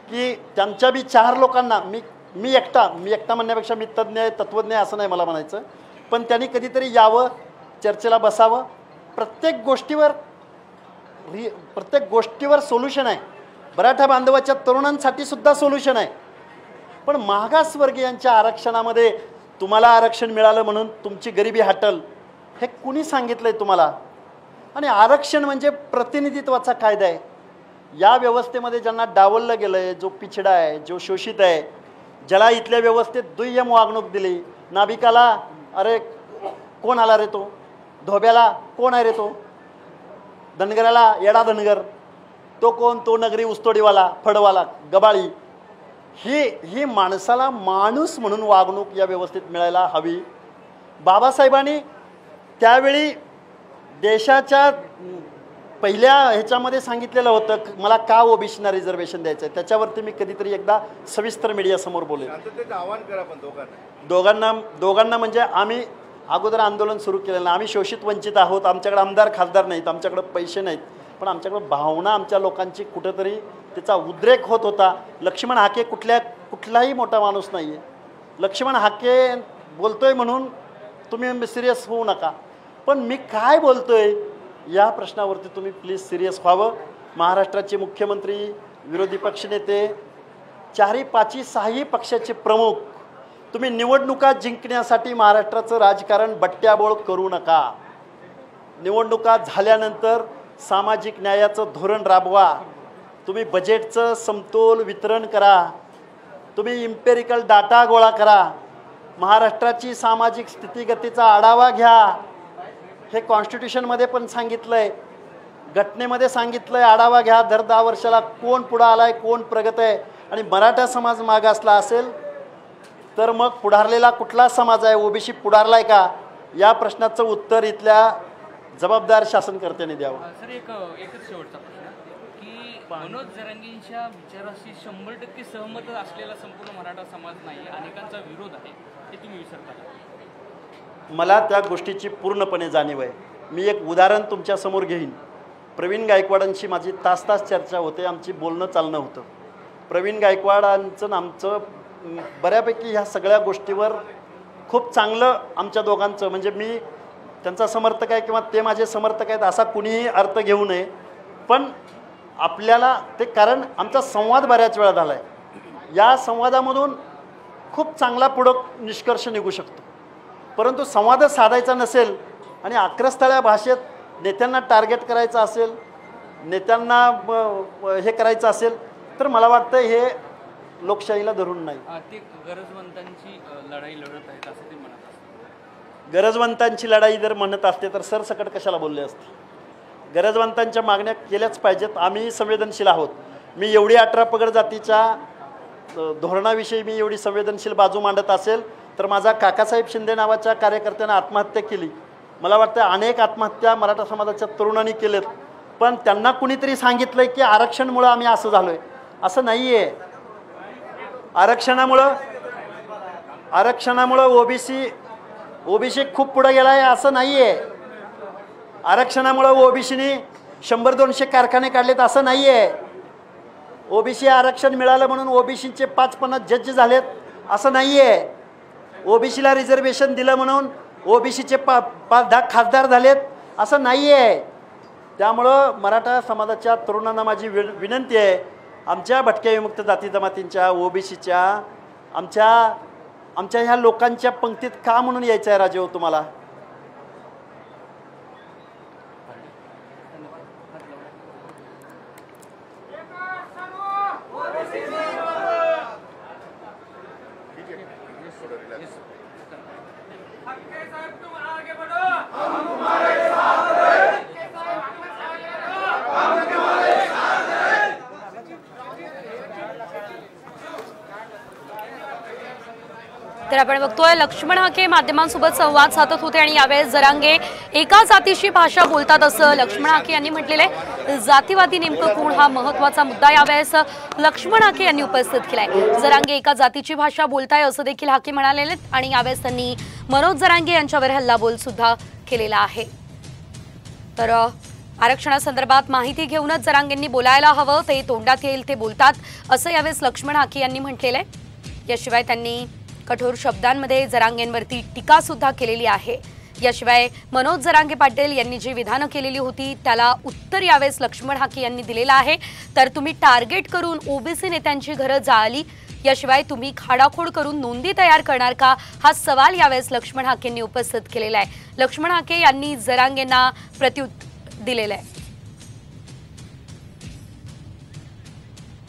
की त्यांच्या बी 4 लोकांना मी एकटा म्हणण्यापेक्षा मी तज्ज्ञ आहे तत्त्वज्ञ आहे असं नाही मला म्हणायचं, पण त्यांनी कधीतरी यावं, चर्चेला बसावं. प्रत्येक गोष्टीवर सोल्युशन आहे. मराठा बांधवाच्या तरुणांसाठी सुद्धा सोल्युशन आहे. पण मागासवर्गीयांच्या आरक्षणामध्ये तुम्हाला आरक्षण मिळालं म्हणून तुमची गरिबी हटल हे कुणी सांगितलं आहे तुम्हाला? आणि आरक्षण म्हणजे प्रतिनिधित्वाचा कायदा आहे. या व्यवस्थेमध्ये ज्यांना डावललं गेलं आहे, जो पिछडा आहे, जो शोषित आहे, ज्याला इथल्या व्यवस्थेत दुय्यम वागणूक दिली, नाभिकाला अरे कोण आला रे तो, धोब्याला कोण आहे रे तो, धनगराला येडा धनगर, तो कोण, तो नगरी उस्तोडीवाला, फडवाला, गबाळी, ही माणसाला माणूस म्हणून वागणूक या व्यवस्थेत मिळायला हवी. बाबासाहेबांनी त्यावेळी देशाच्या पहिल्या ह्याच्यामध्ये सांगितलेलं होतं मला का ओबीसीना रिझर्वेशन द्यायचं आहे. त्याच्यावरती मी कधीतरी एकदा सविस्तर मीडियासमोर बोलेन. आवाहन करा पण दोघांना म्हणजे आम्ही अगोदर आंदोलन सुरू केलेलं नाही. आम्ही शोषित वंचित आहोत. आमच्याकडे आमदार खासदार नाहीत, आमच्याकडे पैसे नाहीत, पण आमच्याकडे भावना आमच्या लोकांची कुठंतरी त्याचा उद्रेक होत होता. लक्ष्मण हाके कुठलाही मोठा माणूस नाही आहे. लक्ष्मण हाके बोलतोय म्हणून तुम्ही सिरियस होऊ नका, पण मी काय बोलतोय या प्रश्नावरती तुम्ही प्लीज सिरियस व्हावं. महाराष्ट्राचे मुख्यमंत्री, विरोधी पक्षनेते, 4ही 5ही 6ही पक्षाचे प्रमुख, तुम्ही निवडणुका जिंकण्यासाठी महाराष्ट्राचं राजकारण बट्ट्याबोळ करू नका. निवडणुका झाल्यानंतर सामाजिक न्यायाचं धोरण राबवा. तुम्ही बजेटचं समतोल वितरण करा. तुम्ही इम्पेरिकल डाटा गोळा करा. महाराष्ट्राची सामाजिक स्थितीगतीचा आढावा घ्या. हे कॉन्स्टिट्यूशनमध्ये पण सांगितलं आहे, घटनेमध्ये सांगितलं आहे, आढावा घ्या. दर 10 वर्षाला कोण पुढं आला आहे, कोण प्रगत आहे. आणि मराठा समाज मागासला असेल तर मग पुढारलेला कुठला समाज आहे, ओबीसी पुढारला आहे का, या प्रश्नाचं उत्तर इथल्या जबाबदार शासनकर्त्यांनी द्यावं. सर एकच शेवटचा प्रश्न की मनोज जरांगेंच्या विचाराशी 100% सहमत असलेला संपूर्ण मराठा समाज नाही, अनेकांचा विरोध आहे, हे तुम्ही विसरता. मला त्या गोष्टीची पूर्णपणे जाणीव आहे. मी एक उदाहरण तुमच्यासमोर घेईन. प्रवीण गायकवाडांशी माझी तास चर्चा होते, आमची बोलणं चालणं होतं. प्रवीण गायकवाडांचं आमचं बऱ्यापैकी ह्या सगळ्या गोष्टीवर खूप चांगलं आमच्या दोघांचं, म्हणजे मी त्यांचा समर्थक आहे किंवा ते माझे समर्थक आहेत असा कुणीही अर्थ घेऊ नये, पण आपल्याला ते कारण आमचा संवाद बऱ्याच वेळा झाला आहे. या संवादामधून खूप चांगला पुढं निष्कर्ष निघू शकतो. परंतु संवादच साधायचा नसेल आणि आक्रस्ताळ्या भाषेत नेत्यांना टार्गेट करायचं असेल, नेत्यांना हे करायचं असेल तर मला वाटतं हे लोकशाहीला धरून नाही. ते गरजवंतांची लढाई लढत आहेत असं ते म्हणत असतात. गरजवंतांची लढाई जर म्हणत असते तर सरसकट कशाला बोलले असते. गरजवंतांच्या मागण्या केल्याच पाहिजेत. आम्ही संवेदनशील आहोत. मी एवढी 18 पगड जातीच्या धोरणाविषयी मी एवढी संवेदनशील बाजू मांडत असेल तर माझा काकासाहेब शिंदे नावाच्या कार्यकर्त्यानं आत्महत्या केली. मला वाटतं अनेक आत्महत्या मराठा समाजाच्या तरुणांनी केलेत, पण त्यांना कुणीतरी सांगितलं की आरक्षणमुळं आम्ही असं झालो आहे. असं नाही आहे. आरक्षणामुळं ओबीसी खूप पुढे गेला आहे असं नाही आहे. आरक्षणामुळं ओबीसीनी 100-200 कारखाने काढलेत असं नाही आहे. ओबीसी आरक्षण मिळालं म्हणून ओबीसीचे 5-50 जज झालेत असं नाही आहे. ओबीसीला रिझर्वेशन दिलं म्हणून ओबीसीचे 5-10 खासदार झालेत असं नाही आहे. त्यामुळं मराठा समाजाच्या तरुणांना माझी विनंती आहे, आमच्या भटक्या विमुक्त जाती जमातींच्या, ओबीसीच्या, आमच्या ह्या लोकांच्या पंक्तीत का म्हणून यायचं आहे राजे हो तुम्हाला? तर आपण बघतोय लक्ष्मण हाके माध्यमांसोबत संवाद साधत होते आणि यावेळेस जरांगे एका जातीची भाषा बोलतात असं लक्ष्मण हाके यांनी म्हटलेले. जातीवादी नेमकं कोण हा महत्त्वाचा मुद्दा यावेळेस लक्ष्मण हाके यांनी उपस्थित केलाय. जरांगे एका जातीची भाषा बोलताय असं देखील हाके म्हणालेले आणि यावेळेस त्यांनी मनोज जरांगे यांच्यावर हल्लाबोल सुद्धा केलेला आहे. तर आरक्षणासंदर्भात माहिती घेऊनच जरांगेंनी बोलायला हवं, ते तोंडात येईल ते बोलतात असं यावेळेस लक्ष्मण हाके यांनी म्हटलेलं आहे। याशिवाय त्यांनी कठोर शब्दांमध्ये जरांगेंवरती टीका सुद्धा केलेली आहे। याशिवाय मनोज जरांगे पाटील यांनी जी विधानं केलेली होती त्याला उत्तर यावेळेस लक्ष्मण हाके यांनी दिलेलं आहे। तर तुम्ही टार्गेट करून ओबीसी नेत्यांची घरं जाळली, याशिवाय तुम्ही खाडाखोड करून नोंदी तयार करणार का, हा सवाल यावेळेस लक्ष्मण हाकेंनी उपस्थित केलेला आहे। लक्ष्मण हाके यांनी जरांगेंना प्रत्युत्तर दिलेलं आहे।